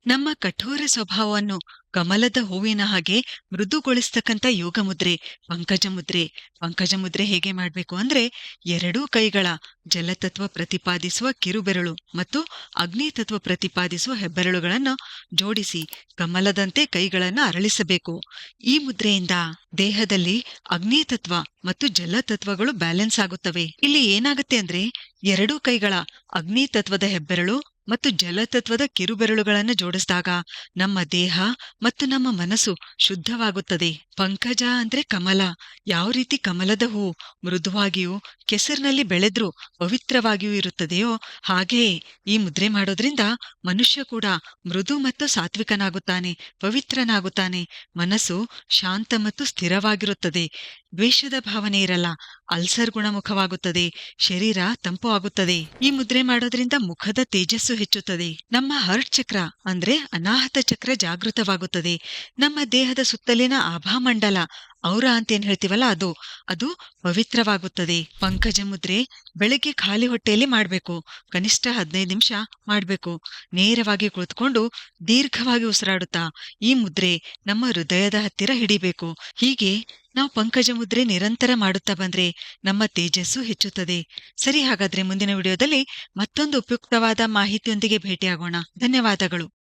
ನಮ್ಮ ಕಠೋರ ಸ್ವಭಾವವನ್ನು ಕಮಲದ ಹೂವಿನ ಹಾಗೆ ಮೃದುಗೊಳಿಸ್ತಕ್ಕಂಥ ಯೋಗ ಮುದ್ರೆ ಪಂಕಜ ಮುದ್ರೆ. ಪಂಕಜ ಮುದ್ರೆ ಹೇಗೆ ಮಾಡ್ಬೇಕು ಅಂದ್ರೆ, ಎರಡೂ ಕೈಗಳ ಜಲತತ್ವ ಪ್ರತಿಪಾದಿಸುವ ಕಿರುಬೆರಳು ಮತ್ತು ಅಗ್ನಿ ತತ್ವ ಪ್ರತಿಪಾದಿಸುವ ಹೆಬ್ಬೆರಳುಗಳನ್ನು ಜೋಡಿಸಿ ಕಮಲದಂತೆ ಕೈಗಳನ್ನು ಅರಳಿಸಬೇಕು. ಈ ಮುದ್ರೆಯಿಂದ ದೇಹದಲ್ಲಿ ಅಗ್ನಿ ತತ್ವ ಮತ್ತು ಜಲತತ್ವಗಳು ಬ್ಯಾಲೆನ್ಸ್ ಆಗುತ್ತವೆ. ಇಲ್ಲಿ ಏನಾಗುತ್ತೆ ಅಂದ್ರೆ, ಎರಡೂ ಕೈಗಳ ಅಗ್ನಿ ತತ್ವದ ಹೆಬ್ಬೆರಳು ಮತ್ತು ಜಲತತ್ವದ ಕಿರುಬೆರಳುಗಳನ್ನು ಜೋಡಿಸಿದಾಗ ನಮ್ಮ ದೇಹ ಮತ್ತು ನಮ್ಮ ಮನಸ್ಸು ಶುದ್ಧವಾಗುತ್ತದೆ. ಪಂಕಜ ಅಂದ್ರೆ ಕಮಲ. ಯಾವ ರೀತಿ ಕಮಲದ ಹೂ ಮೃದುವಾಗಿಯೂ ಕೆಸರಿನಲ್ಲಿ ಬೆಳೆದ್ರೂ ಪವಿತ್ರವಾಗಿಯೂ ಇರುತ್ತದೆಯೋ, ಹಾಗೆಯೇ ಈ ಮುದ್ರೆ ಮಾಡೋದ್ರಿಂದ ಮನುಷ್ಯ ಕೂಡ ಮೃದು ಮತ್ತು ಸಾತ್ವಿಕನಾಗುತ್ತಾನೆ, ಪವಿತ್ರನಾಗುತ್ತಾನೆ. ಮನಸ್ಸು ಶಾಂತ ಮತ್ತು ಸ್ಥಿರವಾಗಿರುತ್ತದೆ. ದ್ವೇಷದ ಭಾವನೆ ಇರಲ್ಲ. ಅಲ್ಸರ್ ಗುಣಮುಖವಾಗುತ್ತದೆ. ಶರೀರ ತಂಪು ಆಗುತ್ತದೆ. ಈ ಮುದ್ರೆ ಮಾಡೋದ್ರಿಂದ ಮುಖದ ತೇಜಸ್ಸು ಹೆಚ್ಚುತ್ತದೆ. ನಮ್ಮ ಹರ್ಟ್ ಚಕ್ರ ಅಂದ್ರೆ ಅನಾಹತ ಚಕ್ರ ಜಾಗೃತವಾಗುತ್ತದೆ. ನಮ್ಮ ದೇಹದ ಸುತ್ತಲಿನ ಆಭಾಮಂಡಲ, ಔರ ಅಂತ ಏನ್ ಹೇಳ್ತೀವಲ್ಲ, ಅದು ಪವಿತ್ರವಾಗುತ್ತದೆ. ಪಂಕಜ ಮುದ್ರೆ ಬೆಳಗ್ಗೆ ಖಾಲಿ ಹೊಟ್ಟೆಯಲ್ಲಿ ಮಾಡ್ಬೇಕು. ಕನಿಷ್ಠ 15 ನಿಮಿಷ ಮಾಡ್ಬೇಕು. ನೇರವಾಗಿ ಕುಳಿತುಕೊಂಡು ದೀರ್ಘವಾಗಿ ಉಸಿರಾಡುತ್ತಾ ಈ ಮುದ್ರೆ ನಮ್ಮ ಹೃದಯದ ಹತ್ತಿರ ಹಿಡಿಬೇಕು. ಹೀಗೆ ನಾವು ಪಂಕಜ ಮುದ್ರೆ ನಿರಂತರ ಮಾಡುತ್ತಾ ಬಂದ್ರೆ ನಮ್ಮ ತೇಜಸ್ಸು ಹೆಚ್ಚುತ್ತದೆ. ಸರಿ, ಹಾಗಾದ್ರೆ ಮುಂದಿನ ವಿಡಿಯೋದಲ್ಲಿ ಮತ್ತೊಂದು ಉಪಯುಕ್ತವಾದ ಮಾಹಿತಿಯೊಂದಿಗೆ ಭೇಟಿಯಾಗೋಣ. ಧನ್ಯವಾದಗಳು.